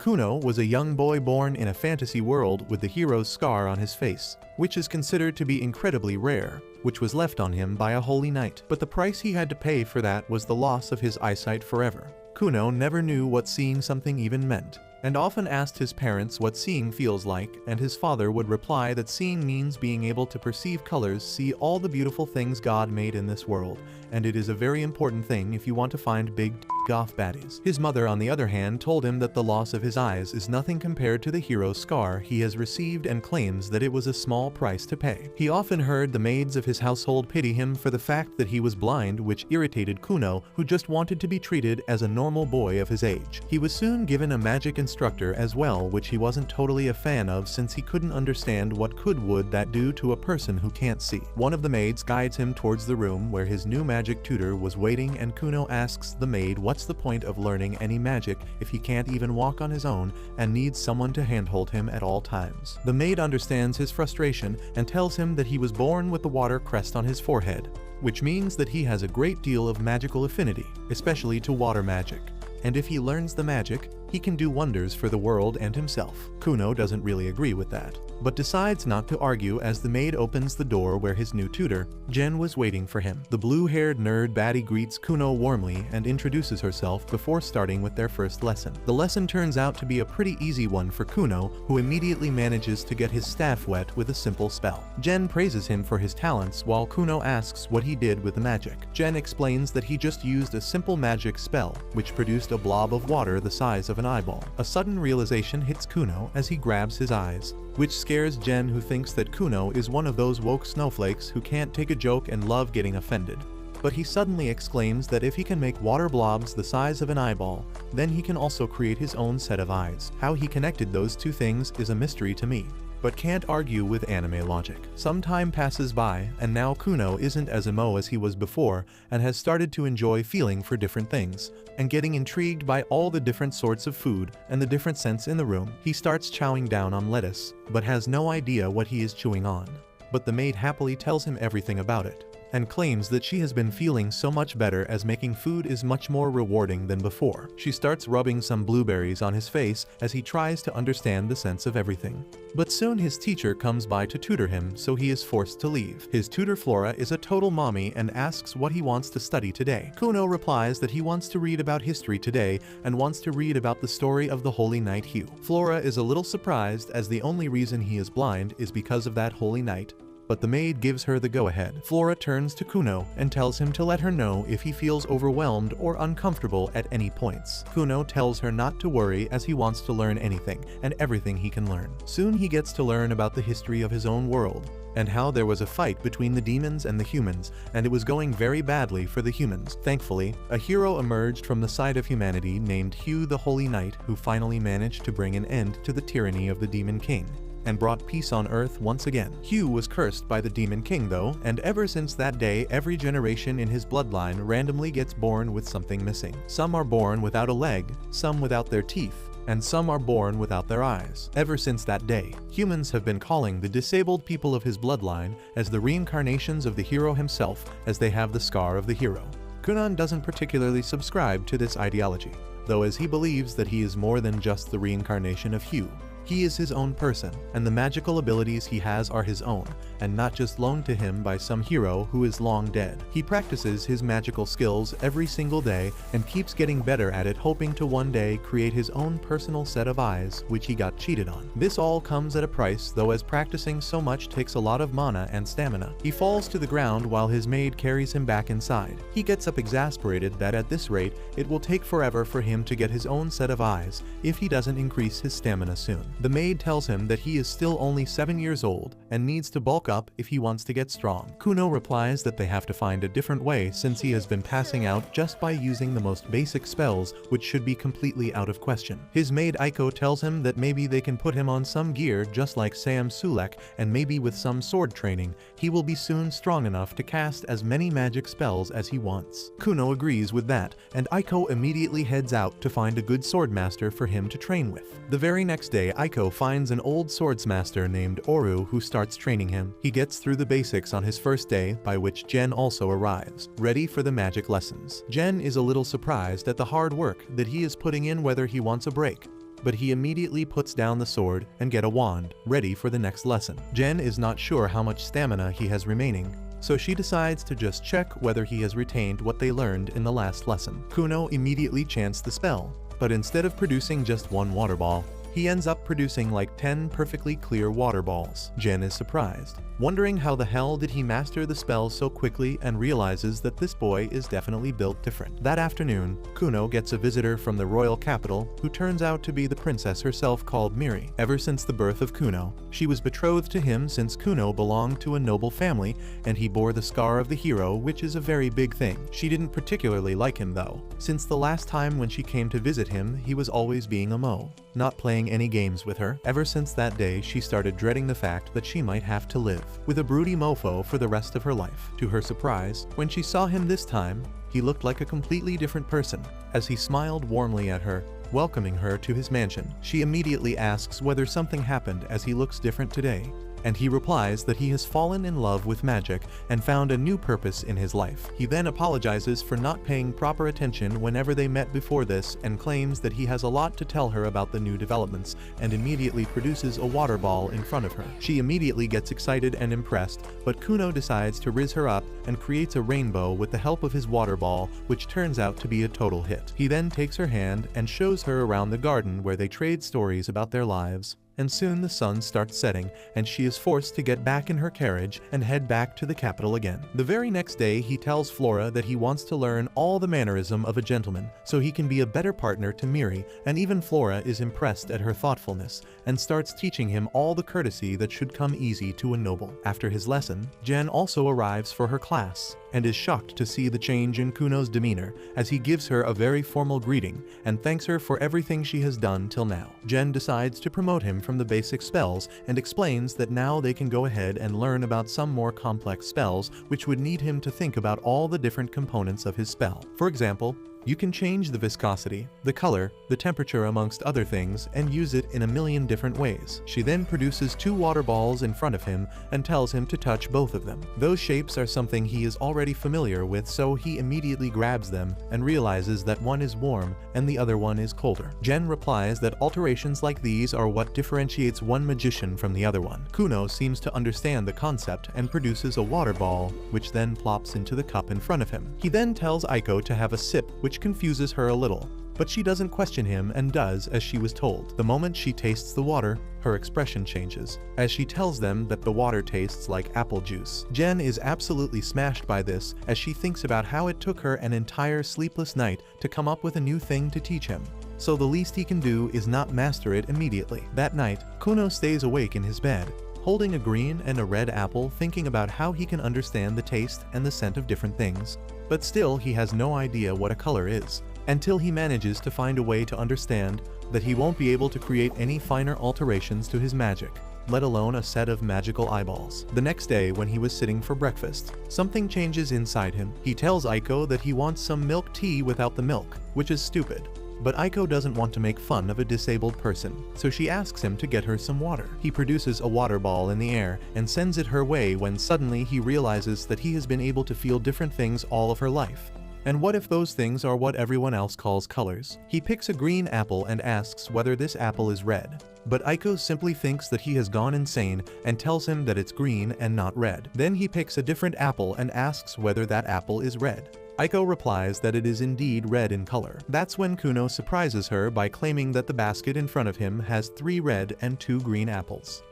Kuno was a young boy born in a fantasy world with the hero's scar on his face, which is considered to be incredibly rare, which was left on him by a holy knight. But the price he had to pay for that was the loss of his eyesight forever. Kuno never knew what seeing something even meant, and often asked his parents what seeing feels like, and his father would reply that seeing means being able to perceive colors, see all the beautiful things God made in this world, and it is a very important thing if you want to find big off baddies. His mother, on the other hand, told him that the loss of his eyes is nothing compared to the hero's scar he has received, and claims that it was a small price to pay. He often heard the maids of his household pity him for the fact that he was blind, which irritated Kuno, who just wanted to be treated as a normal boy of his age. He was soon given a magic instructor as well, which he wasn't totally a fan of since he couldn't understand what would that do to a person who can't see. One of the maids guides him towards the room where his new magic tutor was waiting, and Kuno asks the maid what's the point of learning any magic if he can't even walk on his own and needs someone to handhold him at all times. The maid understands his frustration and tells him that he was born with the water crest on his forehead, which means that he has a great deal of magical affinity, especially to water magic. And if he learns the magic, he can do wonders for the world and himself. Kuno doesn't really agree with that, but decides not to argue as the maid opens the door where his new tutor, Jen, was waiting for him. The blue-haired nerd baddie greets Kuno warmly and introduces herself before starting with their first lesson. The lesson turns out to be a pretty easy one for Kuno, who immediately manages to get his staff wet with a simple spell. Jen praises him for his talents while Kuno asks what he did with the magic. Jen explains that he just used a simple magic spell, which produced a blob of water the size of an eyeball. A sudden realization hits Kuno as he grabs his eyes, which scares Jen, who thinks that Kuno is one of those woke snowflakes who can't take a joke and love getting offended. But he suddenly exclaims that if he can make water blobs the size of an eyeball, then he can also create his own set of eyes. How he connected those two things is a mystery to me, but can't argue with anime logic. Some time passes by, and now Kuno isn't as emo as he was before and has started to enjoy feeling for different things and getting intrigued by all the different sorts of food and the different scents in the room. He starts chowing down on lettuce, but has no idea what he is chewing on. But the maid happily tells him everything about it, and claims that she has been feeling so much better as making food is much more rewarding than before. She starts rubbing some blueberries on his face as he tries to understand the sense of everything. But soon his teacher comes by to tutor him, so he is forced to leave. His tutor Flora is a total mommy and asks what he wants to study today. Kuno replies that he wants to read about history today and wants to read about the story of the Holy Knight Hugh. Flora is a little surprised as the only reason he is blind is because of that Holy Knight, but the maid gives her the go-ahead. Flora turns to Kuno and tells him to let her know if he feels overwhelmed or uncomfortable at any points. Kuno tells her not to worry as he wants to learn anything and everything he can learn. Soon he gets to learn about the history of his own world and how there was a fight between the demons and the humans, and it was going very badly for the humans. Thankfully, a hero emerged from the side of humanity named Hugh the Holy Knight, who finally managed to bring an end to the tyranny of the Demon King and brought peace on Earth once again. Hugh was cursed by the Demon King though, and ever since that day every generation in his bloodline randomly gets born with something missing. Some are born without a leg, some without their teeth, and some are born without their eyes. Ever since that day, humans have been calling the disabled people of his bloodline as the reincarnations of the hero himself, as they have the scar of the hero. Kuno doesn't particularly subscribe to this ideology, though, as he believes that he is more than just the reincarnation of Hugh. He is his own person, and the magical abilities he has are his own, and not just loaned to him by some hero who is long dead. He practices his magical skills every single day and keeps getting better at it, hoping to one day create his own personal set of eyes, which he got cheated on. This all comes at a price though, as practicing so much takes a lot of mana and stamina. He falls to the ground while his maid carries him back inside. He gets up exasperated that at this rate it will take forever for him to get his own set of eyes if he doesn't increase his stamina soon. The maid tells him that he is still only 7 years old and needs to bulk up if he wants to get strong. Kuno replies that they have to find a different way since he has been passing out just by using the most basic spells, which should be completely out of question. His maid Aiko tells him that maybe they can put him on some gear just like Sam Sulek, and maybe with some sword training, he will be soon strong enough to cast as many magic spells as he wants. Kuno agrees with that, and Aiko immediately heads out to find a good swordmaster for him to train with. The very next day, Aiko finds an old swordsmaster named Oru who starts training him. He gets through the basics on his first day, by which Jen also arrives, ready for the magic lessons. Jen is a little surprised at the hard work that he is putting in, whether he wants a break. but he immediately puts down the sword and get a wand, ready for the next lesson. Jen is not sure how much stamina he has remaining, so she decides to just check whether he has retained what they learned in the last lesson. Kuno immediately chants the spell, but instead of producing just one water ball, he ends up producing like 10 perfectly clear water balls. Jen is surprised, wondering how the hell did he master the spell so quickly, and realizes that this boy is definitely built different. That afternoon, Kuno gets a visitor from the royal capital who turns out to be the princess herself called Miri. Ever since the birth of Kuno, she was betrothed to him since Kuno belonged to a noble family and he bore the scar of the hero, which is a very big thing. She didn't particularly like him though, since the last time when she came to visit him he was always being a mo, not playing any games with her. Ever since that day she started dreading the fact that she might have to live with a broody mofo for the rest of her life. To her surprise, when she saw him this time, he looked like a completely different person, as he smiled warmly at her, welcoming her to his mansion. She immediately asks whether something happened as he looks different today, and he replies that he has fallen in love with magic and found a new purpose in his life. He then apologizes for not paying proper attention whenever they met before this and claims that he has a lot to tell her about the new developments, and immediately produces a water ball in front of her. She immediately gets excited and impressed, but Kuno decides to riz her up and creates a rainbow with the help of his water ball, which turns out to be a total hit. He then takes her hand and shows her around the garden where they trade stories about their lives. And soon the sun starts setting, and she is forced to get back in her carriage and head back to the capital again. The very next day he tells Flora that he wants to learn all the mannerism of a gentleman so he can be a better partner to Miri, and even Flora is impressed at her thoughtfulness and starts teaching him all the courtesy that should come easy to a noble. After his lesson, Jen also arrives for her class and is shocked to see the change in Kuno's demeanor as he gives her a very formal greeting and thanks her for everything she has done till now. Jen decides to promote him from the basic spells and explains that now they can go ahead and learn about some more complex spells which would need him to think about all the different components of his spell. For example, you can change the viscosity, the color, the temperature amongst other things, and use it in a million different ways. She then produces 2 water balls in front of him and tells him to touch both of them. Those shapes are something he is already familiar with, so he immediately grabs them and realizes that one is warm and the other one is colder. Jen replies that alterations like these are what differentiates one magician from the other one. Kuno seems to understand the concept and produces a water ball, which then plops into the cup in front of him. He then tells Aiko to have a sip, which confuses her a little, but she doesn't question him and does as she was told. The moment she tastes the water, her expression changes, as she tells them that the water tastes like apple juice. Jen is absolutely smashed by this as she thinks about how it took her an entire sleepless night to come up with a new thing to teach him. So the least he can do is not master it immediately. That night, Kuno stays awake in his bed, holding a green and a red apple, thinking about how he can understand the taste and the scent of different things. But still he has no idea what a color is, until he manages to find a way to understand that he won't be able to create any finer alterations to his magic, let alone a set of magical eyeballs. The next day when he was sitting for breakfast, something changes inside him. He tells Aiko that he wants some milk tea without the milk, which is stupid. But Aiko doesn't want to make fun of a disabled person, so she asks him to get her some water. He produces a water ball in the air and sends it her way when suddenly he realizes that he has been able to feel different things all of her life. And what if those things are what everyone else calls colors? He picks a green apple and asks whether this apple is red. But Aiko simply thinks that he has gone insane and tells him that it's green and not red. Then he picks a different apple and asks whether that apple is red. Aiko replies that it is indeed red in color. That's when Kuno surprises her by claiming that the basket in front of him has 3 red and 2 green apples.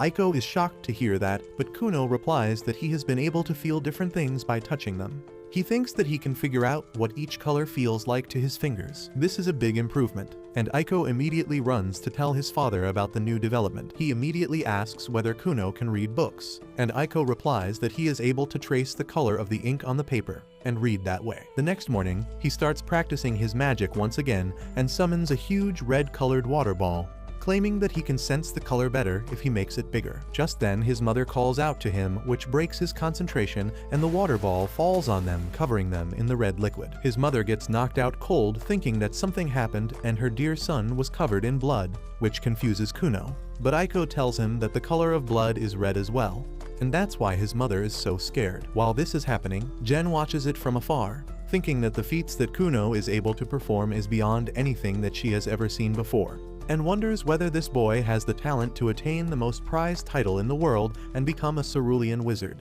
Aiko is shocked to hear that, but Kuno replies that he has been able to feel different things by touching them. He thinks that he can figure out what each color feels like to his fingers. This is a big improvement, and Aiko immediately runs to tell his father about the new development. He immediately asks whether Kuno can read books, and Aiko replies that he is able to trace the color of the ink on the paper and read that way. The next morning, he starts practicing his magic once again and summons a huge red-colored water ball, claiming that he can sense the color better if he makes it bigger. Just then, his mother calls out to him, which breaks his concentration, and the water ball falls on them, covering them in the red liquid. His mother gets knocked out cold, thinking that something happened and her dear son was covered in blood, which confuses Kuno. But Aiko tells him that the color of blood is red as well, and that's why his mother is so scared. While this is happening, Jen watches it from afar, thinking that the feats that Kuno is able to perform is beyond anything that she has ever seen before. and wonders whether this boy has the talent to attain the most prized title in the world and become a cerulean wizard.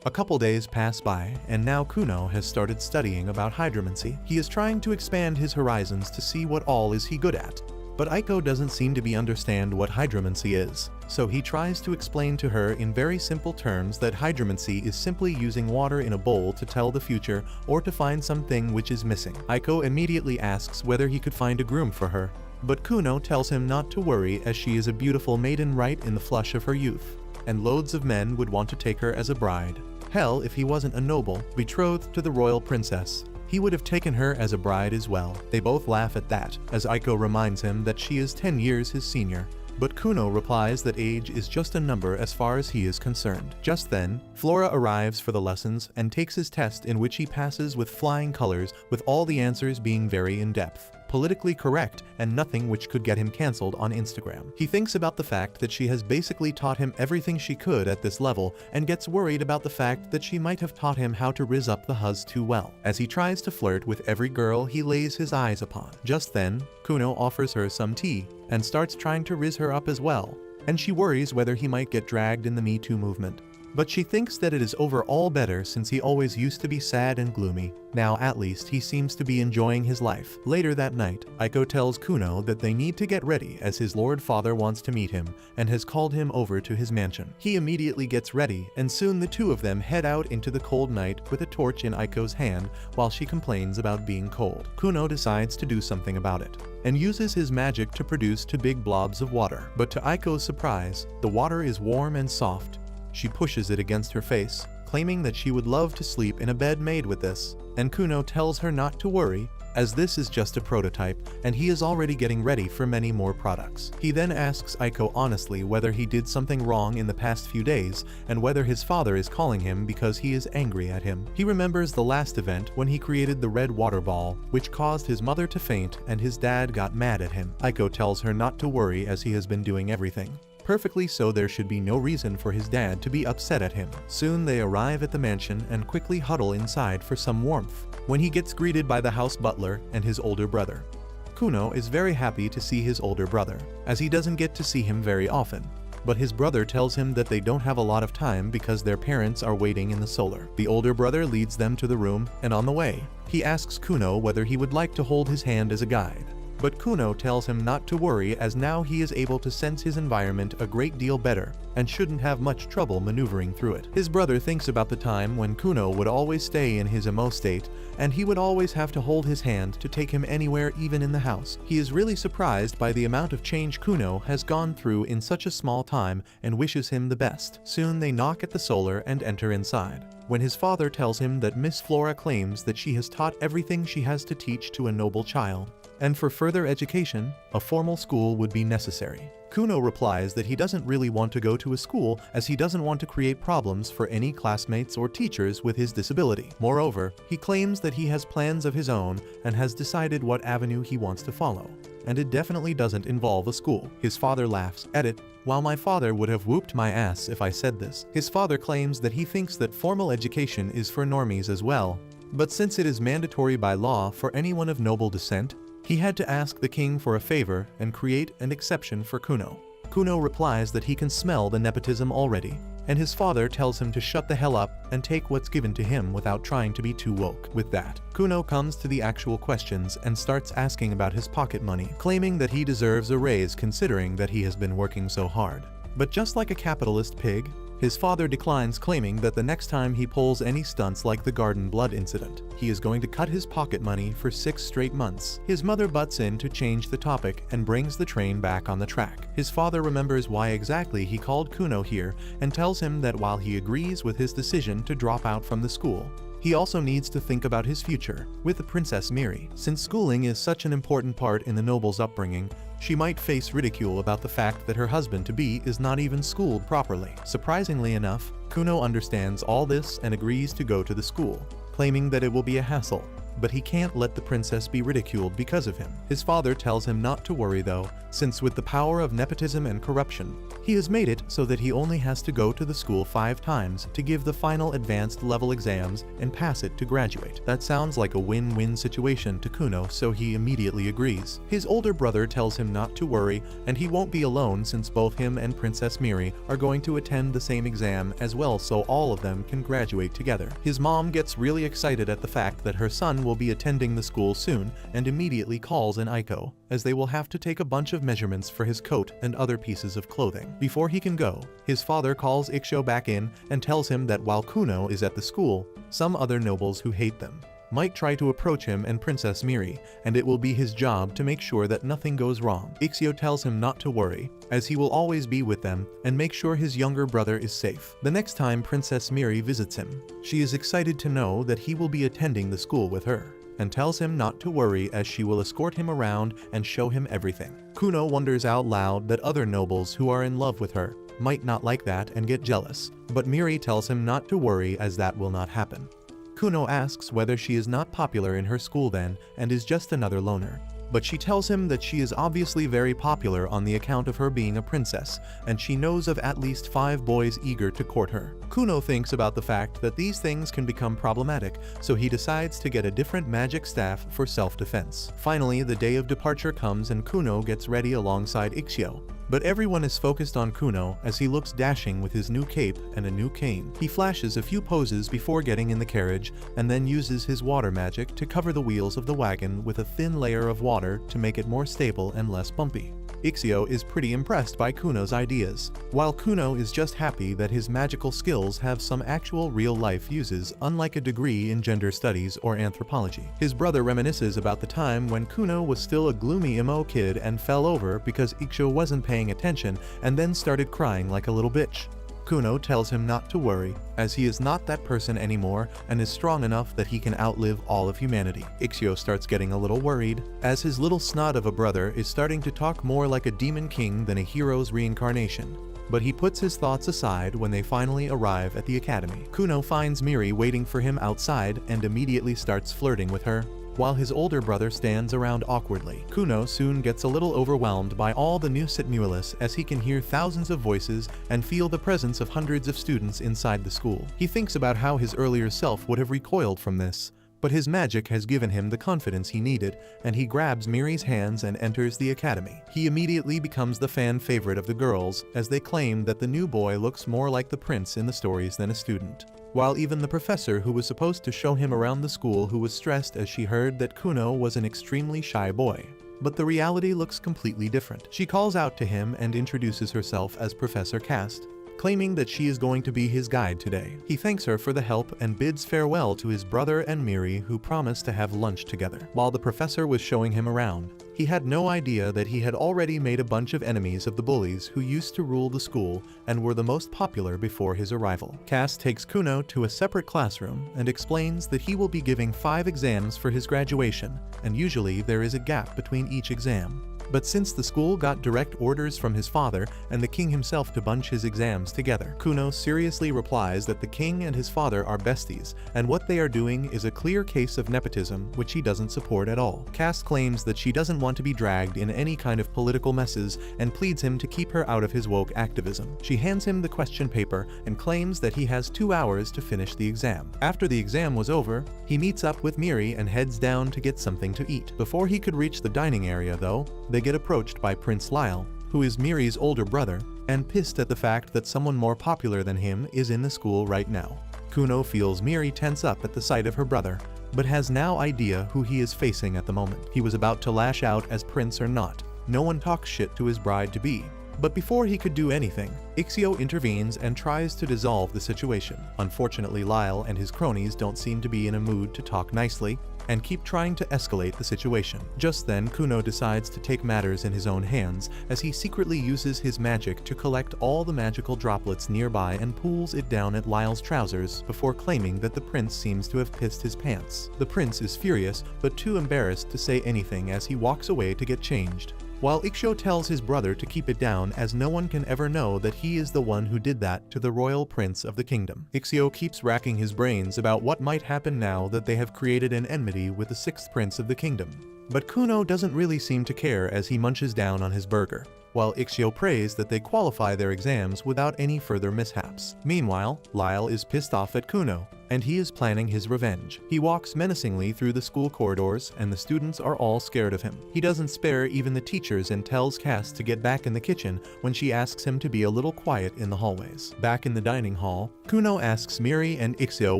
A couple days pass by, and now Kuno has started studying about hydromancy. He is trying to expand his horizons to see what all is he good at. But Aiko doesn't seem to understand what hydromancy is, so he tries to explain to her in very simple terms that hydromancy is simply using water in a bowl to tell the future or to find something which is missing. Aiko immediately asks whether he could find a groom for her, but Kuno tells him not to worry as she is a beautiful maiden right in the flush of her youth, and loads of men would want to take her as a bride. Hell, if he wasn't a noble, betrothed to the royal princess, he would have taken her as a bride as well. They both laugh at that, as Aiko reminds him that she is 10 years his senior. But Kuno replies that age is just a number as far as he is concerned. Just then, Flora arrives for the lessons and takes his test, in which he passes with flying colors, with all the answers being very in-depth, politically correct, and nothing which could get him cancelled on Instagram. He thinks about the fact that she has basically taught him everything she could at this level, and gets worried about the fact that she might have taught him how to rizz up the huzz too well, as he tries to flirt with every girl he lays his eyes upon. Just then, Kuno offers her some tea, and starts trying to rizz her up as well, and she worries whether he might get dragged in the Me Too movement. But she thinks that it is overall better since he always used to be sad and gloomy. Now at least he seems to be enjoying his life. Later that night, Aiko tells Kuno that they need to get ready as his lord father wants to meet him and has called him over to his mansion. He immediately gets ready, and soon the two of them head out into the cold night with a torch in Aiko's hand while she complains about being cold. Kuno decides to do something about it and uses his magic to produce two big blobs of water. But to Aiko's surprise, the water is warm and soft. She pushes it against her face, claiming that she would love to sleep in a bed made with this, and Kuno tells her not to worry, as this is just a prototype and he is already getting ready for many more products. He then asks Aiko honestly whether he did something wrong in the past few days and whether his father is calling him because he is angry at him. He remembers the last event when he created the red water ball, which caused his mother to faint and his dad got mad at him. Aiko tells her not to worry as he has been doing everything perfectly, so there should be no reason for his dad to be upset at him. Soon they arrive at the mansion and quickly huddle inside for some warmth, when he gets greeted by the house butler and his older brother. Kuno is very happy to see his older brother, as he doesn't get to see him very often. But his brother tells him that they don't have a lot of time because their parents are waiting in the solar. The older brother leads them to the room, and on the way, he asks Kuno whether he would like to hold his hand as a guide. But Kuno tells him not to worry as now he is able to sense his environment a great deal better and shouldn't have much trouble maneuvering through it. His brother thinks about the time when Kuno would always stay in his emo state and he would always have to hold his hand to take him anywhere, even in the house. He is really surprised by the amount of change Kuno has gone through in such a small time and wishes him the best. Soon they knock at the solar and enter inside, when his father tells him that Miss Flora claims that she has taught everything she has to teach to a noble child, and for further education, a formal school would be necessary. Kuno replies that he doesn't really want to go to a school as he doesn't want to create problems for any classmates or teachers with his disability. Moreover, he claims that he has plans of his own and has decided what avenue he wants to follow, and it definitely doesn't involve a school. His father laughs at it. While my father would have whooped my ass if I said this, his father claims that he thinks that formal education is for normies as well, but since it is mandatory by law for anyone of noble descent, he had to ask the king for a favor and create an exception for Kuno. Kuno replies that he can smell the nepotism already, and his father tells him to shut the hell up and take what's given to him without trying to be too woke. With that, Kuno comes to the actual questions and starts asking about his pocket money, claiming that he deserves a raise considering that he has been working so hard. But just like a capitalist pig, his father declines, claiming that the next time he pulls any stunts like the garden blood incident, he is going to cut his pocket money for 6 straight months. His mother butts in to change the topic and brings the train back on the track. His father remembers why exactly he called Kuno here and tells him that while he agrees with his decision to drop out from the school, he also needs to think about his future with the Princess Miri. Since schooling is such an important part in the noble's upbringing, she might face ridicule about the fact that her husband-to-be is not even schooled properly. Surprisingly enough, Kuno understands all this and agrees to go to the school, claiming that it will be a hassle, but he can't let the princess be ridiculed because of him. His father tells him not to worry though, since with the power of nepotism and corruption, he has made it so that he only has to go to the school 5 times to give the final advanced level exams and pass it to graduate. That sounds like a win-win situation to Kuno, so he immediately agrees. His older brother tells him not to worry, and he won't be alone since both him and Princess Miri are going to attend the same exam as well, so all of them can graduate together. His mom gets really excited at the fact that her son will be attending the school soon and immediately calls an Aiko, as they will have to take a bunch of measurements for his coat and other pieces of clothing. Before he can go, his father calls Ikshyo back in and tells him that while Kuno is at the school, some other nobles who hate them might try to approach him and Princess Miri, and it will be his job to make sure that nothing goes wrong. Ikshyo tells him not to worry, as he will always be with them and make sure his younger brother is safe. The next time Princess Miri visits him, she is excited to know that he will be attending the school with her, and tells him not to worry as she will escort him around and show him everything. Kuno wonders out loud that other nobles who are in love with her might not like that and get jealous, but Miri tells him not to worry as that will not happen. Kuno asks whether she is not popular in her school then and is just another loner, but she tells him that she is obviously very popular on the account of her being a princess, and she knows of at least 5 boys eager to court her. Kuno thinks about the fact that these things can become problematic, so he decides to get a different magic staff for self-defense. Finally, the day of departure comes and Kuno gets ready alongside Ikshyo. But everyone is focused on Kuno as he looks dashing with his new cape and a new cane. He flashes a few poses before getting in the carriage and then uses his water magic to cover the wheels of the wagon with a thin layer of water to make it more stable and less bumpy. Ikshyo is pretty impressed by Kuno's ideas, while Kuno is just happy that his magical skills have some actual real-life uses, unlike a degree in gender studies or anthropology. His brother reminisces about the time when Kuno was still a gloomy emo kid and fell over because Ikshyo wasn't paying attention and then started crying like a little bitch. Kuno tells him not to worry, as he is not that person anymore and is strong enough that he can outlive all of humanity. Ikshyo starts getting a little worried, as his little snot of a brother is starting to talk more like a demon king than a hero's reincarnation. But he puts his thoughts aside when they finally arrive at the academy. Kuno finds Miri waiting for him outside and immediately starts flirting with her, while his older brother stands around awkwardly. Kuno soon gets a little overwhelmed by all the new stimulus as he can hear thousands of voices and feel the presence of hundreds of students inside the school. He thinks about how his earlier self would have recoiled from this, but his magic has given him the confidence he needed, and he grabs Miri's hands and enters the academy. He immediately becomes the fan favorite of the girls, as they claim that the new boy looks more like the prince in the stories than a student. While even the professor who was supposed to show him around the school who was stressed as she heard that Kuno was an extremely shy boy. But the reality looks completely different. She calls out to him and introduces herself as Professor Cast, claiming that she is going to be his guide today. He thanks her for the help and bids farewell to his brother and Miri, who promised to have lunch together. While the professor was showing him around, he had no idea that he had already made a bunch of enemies of the bullies who used to rule the school and were the most popular before his arrival. Cass takes Kuno to a separate classroom and explains that he will be giving 5 exams for his graduation, and usually there is a gap between each exam. But since the school got direct orders from his father and the king himself to bunch his exams together, Kuno seriously replies that the king and his father are besties, and what they are doing is a clear case of nepotism, which he doesn't support at all. Cass claims that she doesn't want to be dragged in any kind of political messes and pleads him to keep her out of his woke activism. She hands him the question paper and claims that he has 2 hours to finish the exam. After the exam was over, he meets up with Miri and heads down to get something to eat. Before he could reach the dining area though, they get approached by Prince Lyle, who is Miri's older brother, and pissed at the fact that someone more popular than him is in the school right now. Kuno feels Miri tense up at the sight of her brother, but has no idea who he is facing at the moment. He was about to lash out as prince or not. No one talks shit to his bride-to-be. But before he could do anything, Ikshyo intervenes and tries to dissolve the situation. Unfortunately, Lyle and his cronies don't seem to be in a mood to talk nicely, and keep trying to escalate the situation. Just then, Kuno decides to take matters in his own hands as he secretly uses his magic to collect all the magical droplets nearby and pulls it down at Lyle's trousers before claiming that the prince seems to have pissed his pants. The prince is furious, but too embarrassed to say anything as he walks away to get changed. while Ixio tells his brother to keep it down as no one can ever know that he is the one who did that to the royal prince of the kingdom. Ixio keeps racking his brains about what might happen now that they have created an enmity with the sixth prince of the kingdom. But Kuno doesn't really seem to care as he munches down on his burger, while Ixio prays that they qualify their exams without any further mishaps. Meanwhile, Lyle is pissed off at Kuno, and he is planning his revenge. He walks menacingly through the school corridors, and the students are all scared of him. He doesn't spare even the teachers and tells Cass to get back in the kitchen when she asks him to be a little quiet in the hallways. Back in the dining hall, Kuno asks Miri and Ixio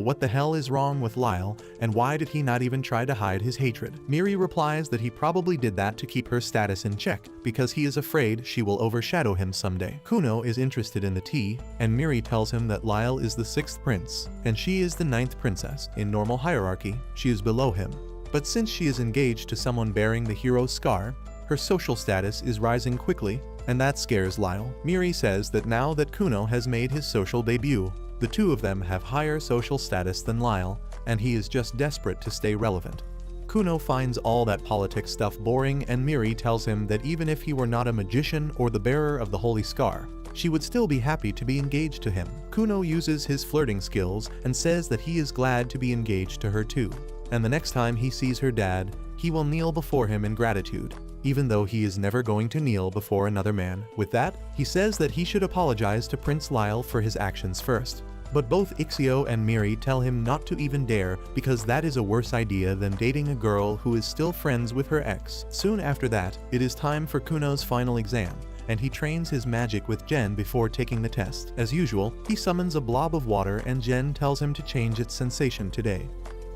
what the hell is wrong with Lyle, and why did he not even try to hide his hatred. Miri replies that he probably did that to keep her status in check, because he is afraid she will overshadow him someday. Kuno is interested in the tea, and Miri tells him that Lyle is the sixth prince, and she is the ninth princess. In normal hierarchy, she is below him. But since she is engaged to someone bearing the hero's scar, her social status is rising quickly, and that scares Lyle. Miri says that now that Kuno has made his social debut, the two of them have higher social status than Lyle, and he is just desperate to stay relevant. Kuno finds all that politics stuff boring, and Miri tells him that even if he were not a magician or the bearer of the holy scar, she would still be happy to be engaged to him. Kuno uses his flirting skills and says that he is glad to be engaged to her too, and the next time he sees her dad, he will kneel before him in gratitude, even though he is never going to kneel before another man. With that, he says that he should apologize to Prince Lyle for his actions first. But both Ixio and Miri tell him not to even dare, because that is a worse idea than dating a girl who is still friends with her ex. Soon after that, it is time for Kuno's final exam, and he trains his magic with Jen before taking the test. As usual, he summons a blob of water and Jen tells him to change its sensation today.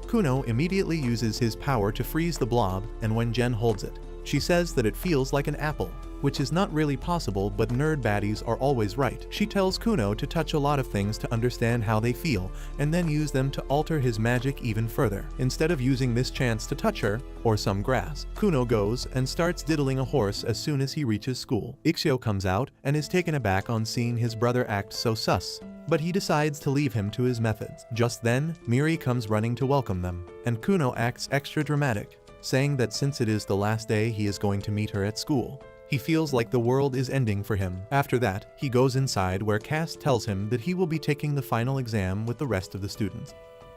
Kuno immediately uses his power to freeze the blob, and when Jen holds it, she says that it feels like an apple, which is not really possible, but nerd baddies are always right. She tells Kuno to touch a lot of things to understand how they feel, and then use them to alter his magic even further. Instead of using this chance to touch her, or some grass, Kuno goes and starts diddling a horse as soon as he reaches school. Ixio comes out and is taken aback on seeing his brother act so sus, but he decides to leave him to his methods. Just then, Miri comes running to welcome them, and Kuno acts extra dramatic, saying that since it is the last day he is going to meet her at school, he feels like the world is ending for him. After that, he goes inside where Cass tells him that he will be taking the final exam with the rest of the students.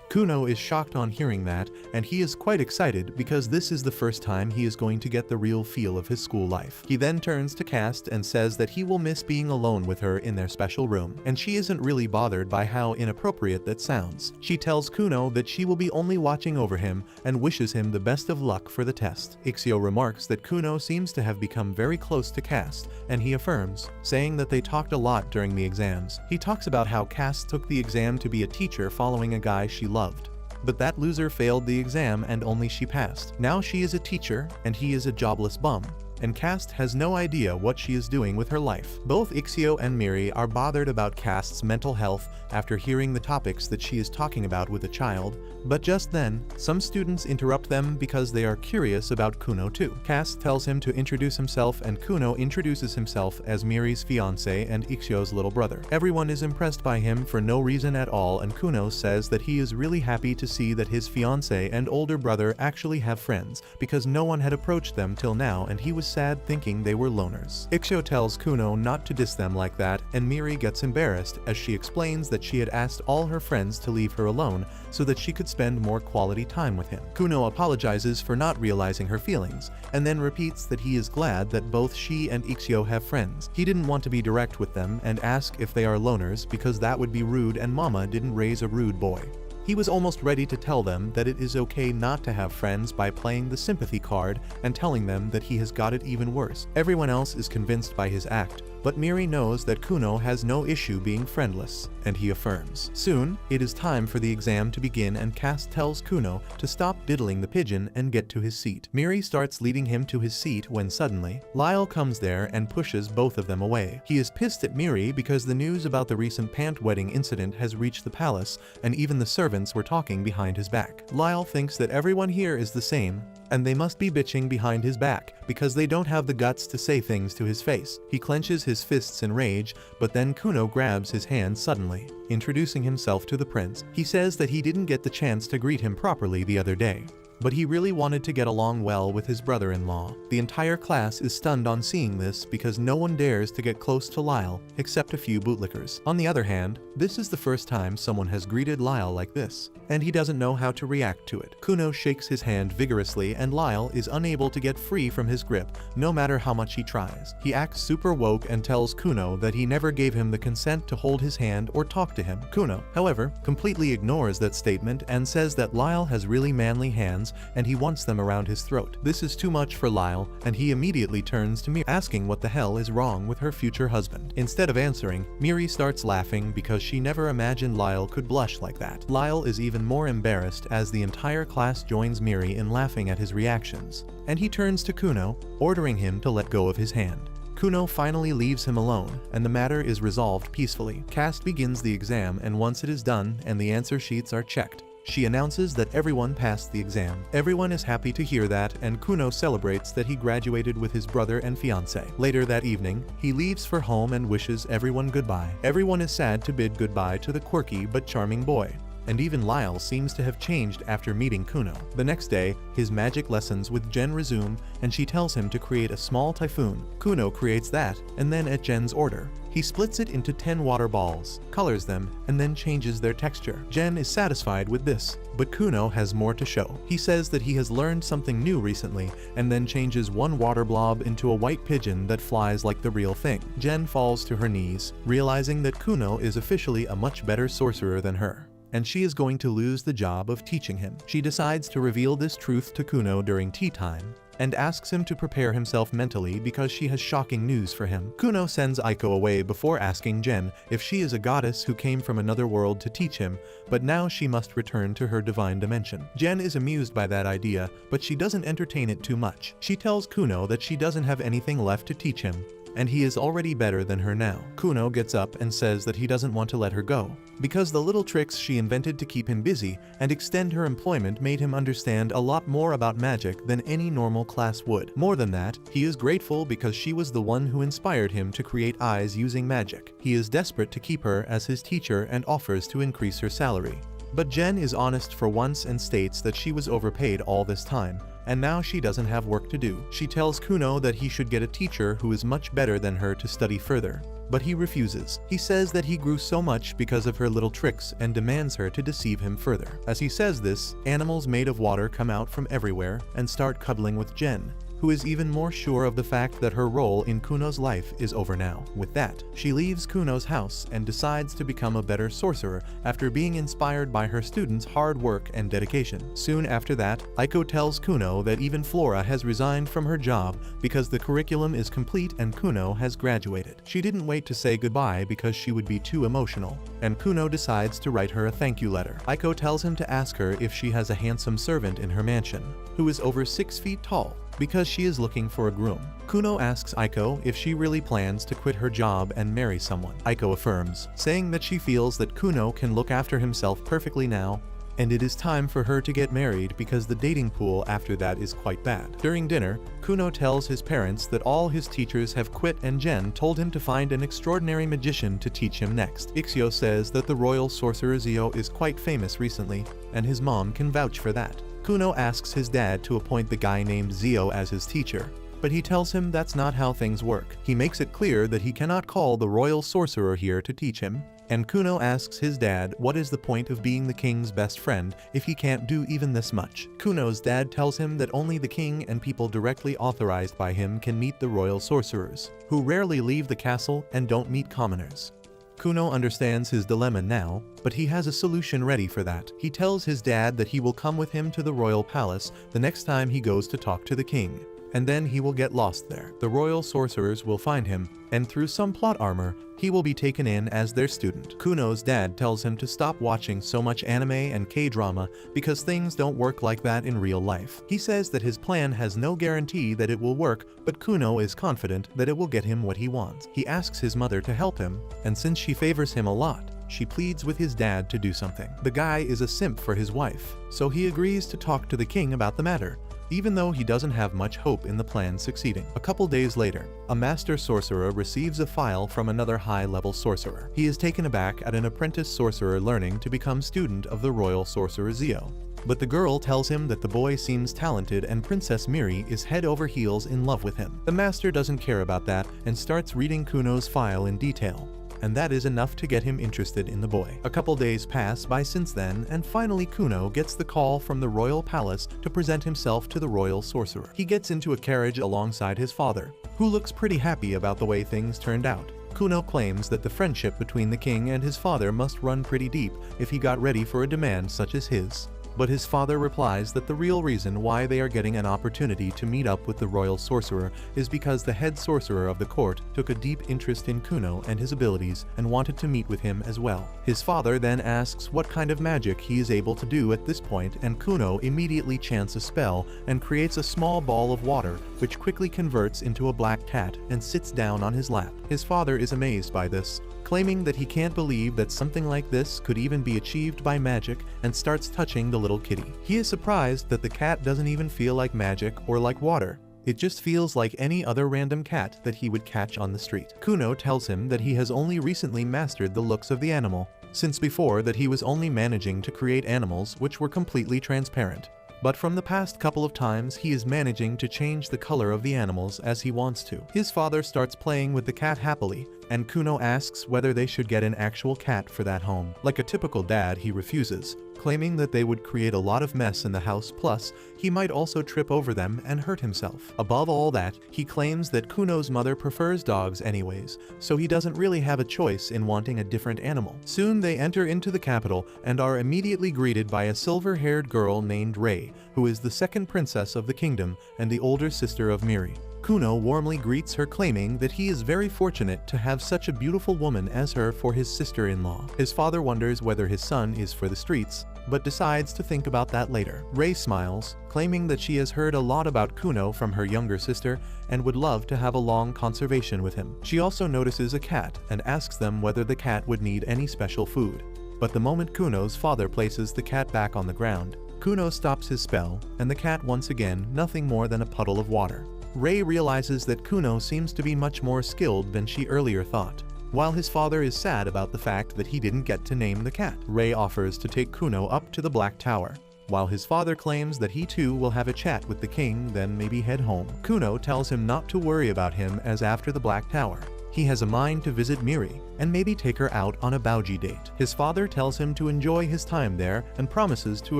Kuno is shocked on hearing that, and he is quite excited because this is the first time he is going to get the real feel of his school life. He then turns to Cass and says that he will miss being alone with her in their special room, and she isn't really bothered by how inappropriate that sounds. She tells Kuno that she will be only watching over him and wishes him the best of luck for the test. Ixio remarks that Kuno seems to have become very close to Cass, and he affirms, saying that they talked a lot during the exams. He talks about how Cass took the exam to be a teacher following a guy she loved, but that loser failed the exam and only she passed. Now she is a teacher and he is a jobless bum, and Cass has no idea what she is doing with her life. Both Ixio and Miri are bothered about Cass's mental health after hearing the topics that she is talking about with a child, but just then, some students interrupt them because they are curious about Kuno too. Cass tells him to introduce himself, and Kuno introduces himself as Miri's fiancé and Ixio's little brother. Everyone is impressed by him for no reason at all, and Kuno says that he is really happy to see that his fiancé and older brother actually have friends, because no one had approached them till now, and he was sad thinking they were loners. Ixio tells Kuno not to diss them like that, and Miri gets embarrassed as she explains that she had asked all her friends to leave her alone so that she could spend more quality time with him. Kuno apologizes for not realizing her feelings, and then repeats that he is glad that both she and Ixio have friends. He didn't want to be direct with them and ask if they are loners because that would be rude, and Mama didn't raise a rude boy. He was almost ready to tell them that it is okay not to have friends by playing the sympathy card and telling them that he has got it even worse. Everyone else is convinced by his act, but Miri knows that Kuno has no issue being friendless, and he affirms. Soon, it is time for the exam to begin, and Cass tells Kuno to stop diddling the pigeon and get to his seat. Miri starts leading him to his seat when suddenly, Lyle comes there and pushes both of them away. He is pissed at Miri because the news about the recent pant wedding incident has reached the palace, and even the servants were talking behind his back. Lyle thinks that everyone here is the same, and they must be bitching behind his back because they don't have the guts to say things to his face. He clenches his fists in rage, but then Kuno grabs his hand suddenly, introducing himself to the prince. He says that he didn't get the chance to greet him properly the other day, but he really wanted to get along well with his brother-in-law. The entire class is stunned on seeing this because no one dares to get close to Lyle except a few bootlickers. On the other hand, this is the first time someone has greeted Lyle like this, and he doesn't know how to react to it. Kuno shakes his hand vigorously and Lyle is unable to get free from his grip no matter how much he tries. He acts super woke and tells Kuno that he never gave him the consent to hold his hand or talk to him. Kuno, however, completely ignores that statement and says that Lyle has really manly hands and he wants them around his throat. This is too much for Lyle and he immediately turns to Miri, asking what the hell is wrong with her future husband. Instead of answering, Miri starts laughing because she never imagined Lyle could blush like that. Lyle is even more embarrassed as the entire class joins Miri in laughing at his reactions, and he turns to Kuno, ordering him to let go of his hand. Kuno finally leaves him alone, and the matter is resolved peacefully. Cast begins the exam, and once it is done and the answer sheets are checked, she announces that everyone passed the exam. Everyone is happy to hear that, and Kuno celebrates that he graduated with his brother and fiancé. Later that evening, he leaves for home and wishes everyone goodbye. Everyone is sad to bid goodbye to the quirky but charming boy, and even Lyle seems to have changed after meeting Kuno. The next day, his magic lessons with Jen resume, and she tells him to create a small typhoon. Kuno creates that, and then at Jen's order, he splits it into 10 water balls, colors them, and then changes their texture. Jen is satisfied with this, but Kuno has more to show. He says that he has learned something new recently, and then changes one water blob into a white pigeon that flies like the real thing. Jen falls to her knees, realizing that Kuno is officially a much better sorcerer than her, and she is going to lose the job of teaching him. She decides to reveal this truth to Kuno during tea time, and asks him to prepare himself mentally because she has shocking news for him. Kuno sends Aiko away before asking Jen if she is a goddess who came from another world to teach him, but now she must return to her divine dimension. Jen is amused by that idea, but she doesn't entertain it too much. She tells Kuno that she doesn't have anything left to teach him, and he is already better than her now. Kuno gets up and says that he doesn't want to let her go, because the little tricks she invented to keep him busy and extend her employment made him understand a lot more about magic than any normal class would. More than that, he is grateful because she was the one who inspired him to create eyes using magic. He is desperate to keep her as his teacher and offers to increase her salary. But Jen is honest for once and states that she was overpaid all this time, and now she doesn't have work to do. She tells Kuno that he should get a teacher who is much better than her to study further, but he refuses. He says that he grew so much because of her little tricks and demands her to deceive him further. As he says this, animals made of water come out from everywhere and start cuddling with Jen, who is even more sure of the fact that her role in Kuno's life is over now. With that, she leaves Kuno's house and decides to become a better sorcerer after being inspired by her students' hard work and dedication. Soon after that, Aiko tells Kuno that even Flora has resigned from her job because the curriculum is complete and Kuno has graduated. She didn't wait to say goodbye because she would be too emotional, and Kuno decides to write her a thank you letter. Aiko tells him to ask her if she has a handsome servant in her mansion, who is over 6 feet tall, because she is looking for a groom. Kuno asks Aiko if she really plans to quit her job and marry someone. Aiko affirms, saying that she feels that Kuno can look after himself perfectly now, and it is time for her to get married because the dating pool after that is quite bad. During dinner, Kuno tells his parents that all his teachers have quit and Jen told him to find an extraordinary magician to teach him next. Ixio says that the royal sorcerer Zio is quite famous recently, and his mom can vouch for that. Kuno asks his dad to appoint the guy named Zio as his teacher, but he tells him that's not how things work. He makes it clear that he cannot call the royal sorcerer here to teach him, and Kuno asks his dad what is the point of being the king's best friend if he can't do even this much. Kuno's dad tells him that only the king and people directly authorized by him can meet the royal sorcerers, who rarely leave the castle and don't meet commoners. Kuno understands his dilemma now, but he has a solution ready for that. He tells his dad that he will come with him to the royal palace the next time he goes to talk to the king, and then he will get lost there. The royal sorcerers will find him, and through some plot armor, he will be taken in as their student. Kuno's dad tells him to stop watching so much anime and K-drama because things don't work like that in real life. He says that his plan has no guarantee that it will work, but Kuno is confident that it will get him what he wants. He asks his mother to help him, and since she favors him a lot, she pleads with his dad to do something. The guy is a simp for his wife, so he agrees to talk to the king about the matter, even though he doesn't have much hope in the plan succeeding. A couple days later, a master sorcerer receives a file from another high-level sorcerer. He is taken aback at an apprentice sorcerer learning to become student of the royal sorcerer Zio. But the girl tells him that the boy seems talented and Princess Miri is head over heels in love with him. The master doesn't care about that and starts reading Kuno's file in detail, and that is enough to get him interested in the boy. A couple days pass by since then, and finally Kuno gets the call from the royal palace to present himself to the royal sorcerer. He gets into a carriage alongside his father, who looks pretty happy about the way things turned out. Kuno claims that the friendship between the king and his father must run pretty deep if he got ready for a demand such as his. But his father replies that the real reason why they are getting an opportunity to meet up with the royal sorcerer is because the head sorcerer of the court took a deep interest in Kuno and his abilities and wanted to meet with him as well. His father then asks what kind of magic he is able to do at this point, and Kuno immediately chants a spell and creates a small ball of water which quickly converts into a black cat and sits down on his lap. His father is amazed by this, claiming that he can't believe that something like this could even be achieved by magic, and starts touching the little kitty. He is surprised that the cat doesn't even feel like magic or like water. It just feels like any other random cat that he would catch on the street. Kuno tells him that he has only recently mastered the looks of the animal, since before that he was only managing to create animals which were completely transparent. But from the past couple of times he is managing to change the color of the animals as he wants to. His father starts playing with the cat happily, and Kuno asks whether they should get an actual cat for that home. Like a typical dad, he refuses, claiming that they would create a lot of mess in the house, plus he might also trip over them and hurt himself. Above all that, he claims that Kuno's mother prefers dogs anyways, so he doesn't really have a choice in wanting a different animal. Soon they enter into the capital and are immediately greeted by a silver-haired girl named Rei, who is the second princess of the kingdom and the older sister of Miri. Kuno warmly greets her, claiming that he is very fortunate to have such a beautiful woman as her for his sister-in-law. His father wonders whether his son is for the streets, but decides to think about that later. Rei smiles, claiming that she has heard a lot about Kuno from her younger sister and would love to have a long conversation with him. She also notices a cat and asks them whether the cat would need any special food. But the moment Kuno's father places the cat back on the ground, Kuno stops his spell, and the cat once again nothing more than a puddle of water. Rei realizes that Kuno seems to be much more skilled than she earlier thought. While his father is sad about the fact that he didn't get to name the cat, Rei offers to take Kuno up to the Black Tower. While his father claims that he too will have a chat with the king, then maybe head home. Kuno tells him not to worry about him, as after the Black Tower, he has a mind to visit Miri and maybe take her out on a bougie date. His father tells him to enjoy his time there and promises to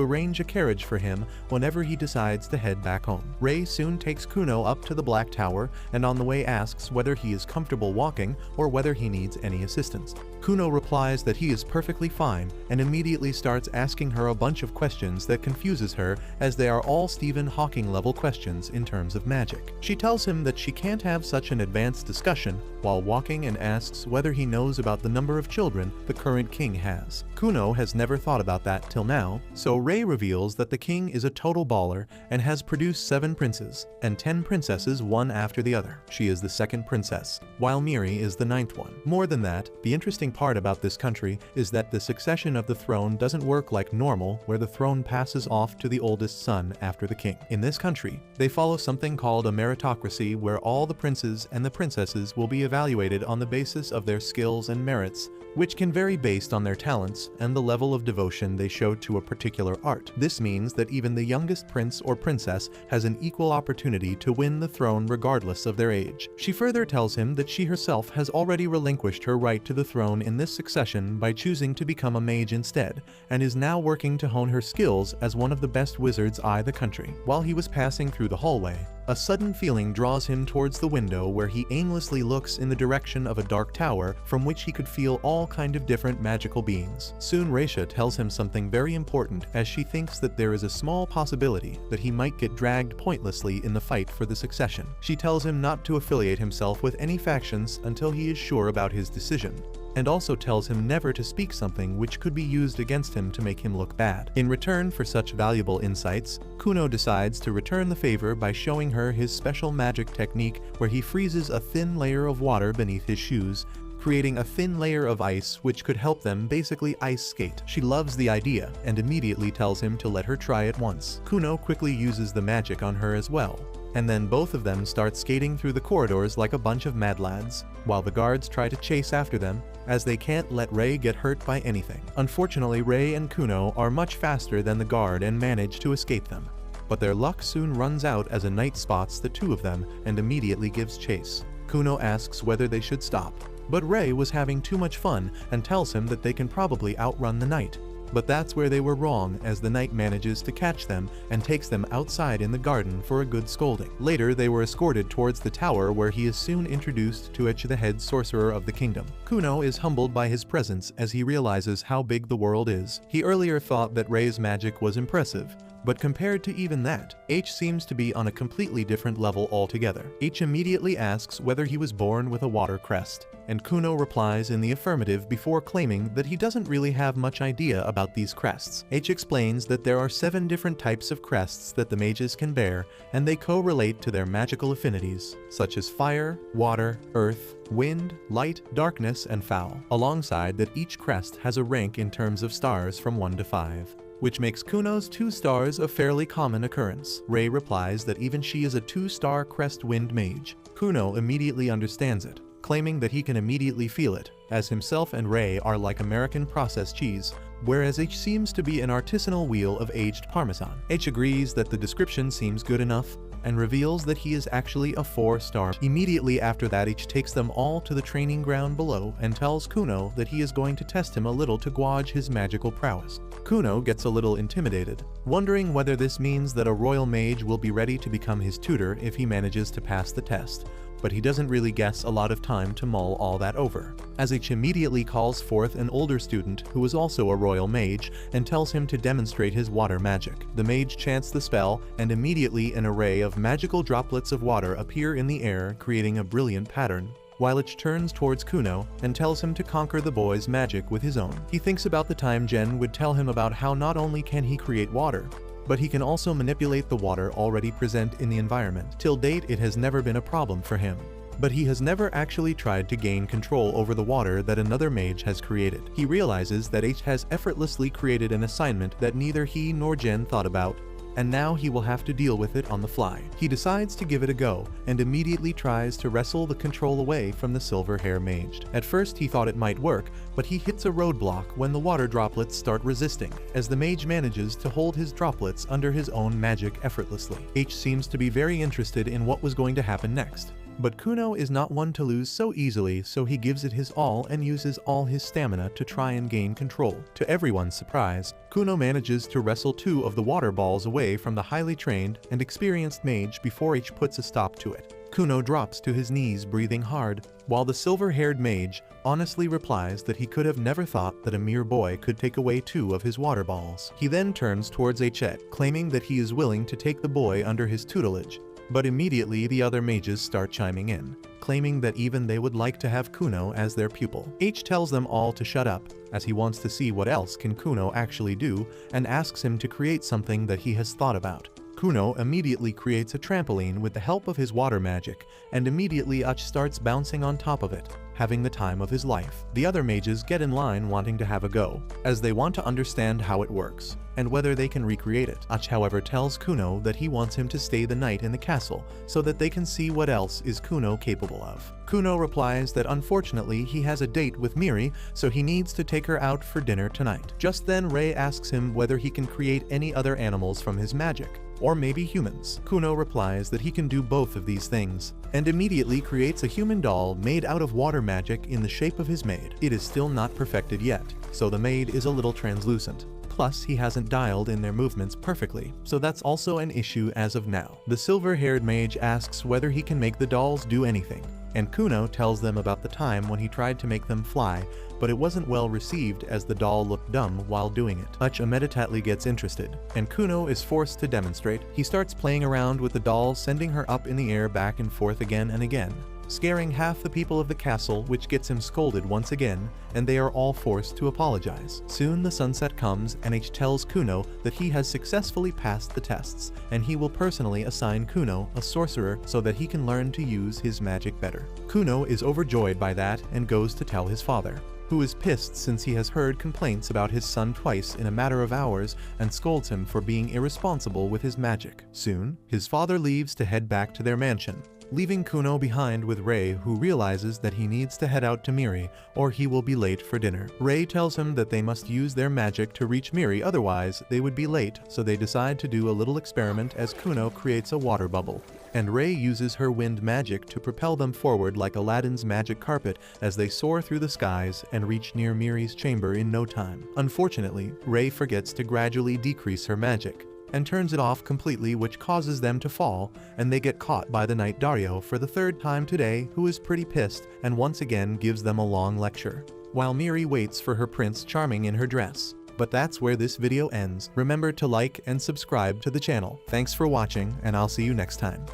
arrange a carriage for him whenever he decides to head back home. Rei soon takes Kuno up to the Black Tower and on the way asks whether he is comfortable walking or whether he needs any assistance. Kuno replies that he is perfectly fine and immediately starts asking her a bunch of questions that confuses her, as they are all Stephen Hawking level questions in terms of magic. She tells him that she can't have such an advanced discussion while walking and asks whether he knows about the number of children the current king has. Kuno has never thought about that till now, so Rei reveals that the king is a total baller and has produced 7 princes and 10 princesses, one after the other. She is the second princess, while Miri is the 9th one. More than that, the interesting part about this country is that the succession of the throne doesn't work like normal, where the throne passes off to the oldest son after the king. In this country, they follow something called a meritocracy, where all the princes and the princesses will be evaluated on the basis of their skills and merits, which can vary based on their talents and the level of devotion they show to a particular art. This means that even the youngest prince or princess has an equal opportunity to win the throne regardless of their age. She further tells him that she herself has already relinquished her right to the throne in this succession by choosing to become a mage instead, and is now working to hone her skills as one of the best wizards in the country. While he was passing through the hallway, a sudden feeling draws him towards the window, where he aimlessly looks in the direction of a dark tower from which he could feel all kind of different magical beings. Soon Raisha tells him something very important, as she thinks that there is a small possibility that he might get dragged pointlessly in the fight for the succession. She tells him not to affiliate himself with any factions until he is sure about his decision, and also tells him never to speak something which could be used against him to make him look bad. In return for such valuable insights, Kuno decides to return the favor by showing her his special magic technique, where he freezes a thin layer of water beneath his shoes, creating a thin layer of ice which could help them basically ice skate. She loves the idea and immediately tells him to let her try it once. Kuno quickly uses the magic on her as well, and then both of them start skating through the corridors like a bunch of mad lads, while the guards try to chase after them, as they can't let Rei get hurt by anything. Unfortunately, Rei and Kuno are much faster than the guard and manage to escape them. But their luck soon runs out as a knight spots the two of them and immediately gives chase. Kuno asks whether they should stop, but Rei was having too much fun and tells him that they can probably outrun the knight. But that's where they were wrong, as the knight manages to catch them and takes them outside in the garden for a good scolding. Later, they were escorted towards the tower, where he is soon introduced to the head sorcerer of the kingdom. Kuno is humbled by his presence as he realizes how big the world is. He earlier thought that Rei's magic was impressive, but compared to even that, H seems to be on a completely different level altogether. H immediately asks whether he was born with a water crest, and Kuno replies in the affirmative before claiming that he doesn't really have much idea about these crests. H explains that there are 7 different types of crests that the mages can bear, and they correlate to their magical affinities, such as fire, water, earth, wind, light, darkness, and foul, alongside that each crest has a rank in terms of stars from 1 to 5. Which makes Kuno's 2 stars a fairly common occurrence. Rei replies that even she is a 2-star crest wind mage. Kuno immediately understands it, claiming that he can immediately feel it, as himself and Rei are like American processed cheese, whereas H seems to be an artisanal wheel of aged parmesan. H agrees that the description seems good enough, and reveals that he is actually a 4-star. Immediately after that, H takes them all to the training ground below and tells Kuno that he is going to test him a little to gauge his magical prowess. Kuno gets a little intimidated, wondering whether this means that a royal mage will be ready to become his tutor if he manages to pass the test, but he doesn't really guess a lot of time to mull all that over, as H immediately calls forth an older student who is also a royal mage and tells him to demonstrate his water magic. The mage chants the spell, and immediately an array of magical droplets of water appear in the air, creating a brilliant pattern, while H turns towards Kuno and tells him to conquer the boy's magic with his own. He thinks about the time Jen would tell him about how not only can he create water, but he can also manipulate the water already present in the environment. Till date, it has never been a problem for him, but he has never actually tried to gain control over the water that another mage has created. He realizes that H has effortlessly created an assignment that neither he nor Jen thought about, and now he will have to deal with it on the fly. He decides to give it a go, and immediately tries to wrestle the control away from the silver hair mage. At first he thought it might work, but he hits a roadblock when the water droplets start resisting, as the mage manages to hold his droplets under his own magic effortlessly. H seems to be very interested in what was going to happen next. But Kuno is not one to lose so easily, so he gives it his all and uses all his stamina to try and gain control. To everyone's surprise, Kuno manages to wrestle 2 of the water balls away from the highly trained and experienced mage before H puts a stop to it. Kuno drops to his knees, breathing hard, while the silver-haired mage honestly replies that he could have never thought that a mere boy could take away 2 of his water balls. He then turns towards H'et, claiming that he is willing to take the boy under his tutelage. But immediately the other mages start chiming in, claiming that even they would like to have Kuno as their pupil. H tells them all to shut up, as he wants to see what else can Kuno actually do, and asks him to create something that he has thought about. Kuno immediately creates a trampoline with the help of his water magic, and immediately H starts bouncing on top of it, having the time of his life. The other mages get in line wanting to have a go, as they want to understand how it works, and whether they can recreate it. H, however, tells Kuno that he wants him to stay the night in the castle, so that they can see what else is Kuno capable of. Kuno replies that unfortunately he has a date with Miri, so he needs to take her out for dinner tonight. Just then Rei asks him whether he can create any other animals from his magic, or maybe humans. Kuno replies that he can do both of these things, and immediately creates a human doll made out of water magic in the shape of his maid. It is still not perfected yet, so the maid is a little translucent. Plus, he hasn't dialed in their movements perfectly, so that's also an issue as of now. The silver-haired mage asks whether he can make the dolls do anything, and Kuno tells them about the time when he tried to make them fly, but it wasn't well received as the doll looked dumb while doing it. H immediately gets interested, and Kuno is forced to demonstrate. He starts playing around with the doll, sending her up in the air back and forth again and again, scaring half the people of the castle, which gets him scolded once again, and they are all forced to apologize. Soon the sunset comes, and H tells Kuno that he has successfully passed the tests, and he will personally assign Kuno a sorcerer so that he can learn to use his magic better. Kuno is overjoyed by that and goes to tell his father, who is pissed since he has heard complaints about his son twice in a matter of hours and scolds him for being irresponsible with his magic. Soon, his father leaves to head back to their mansion, leaving Kuno behind with Ray, who realizes that he needs to head out to Miri or he will be late for dinner. Ray tells him that they must use their magic to reach Miri, otherwise they would be late, so they decide to do a little experiment as Kuno creates a water bubble, and Ray uses her wind magic to propel them forward like Aladdin's magic carpet as they soar through the skies and reach near Miri's chamber in no time. Unfortunately, Ray forgets to gradually decrease her magic and turns it off completely, which causes them to fall, and they get caught by the Knight Dario for the third time today, who is pretty pissed and once again gives them a long lecture, while Miri waits for her Prince Charming in her dress. But that's where this video ends. Remember to like and subscribe to the channel. Thanks for watching, and I'll see you next time.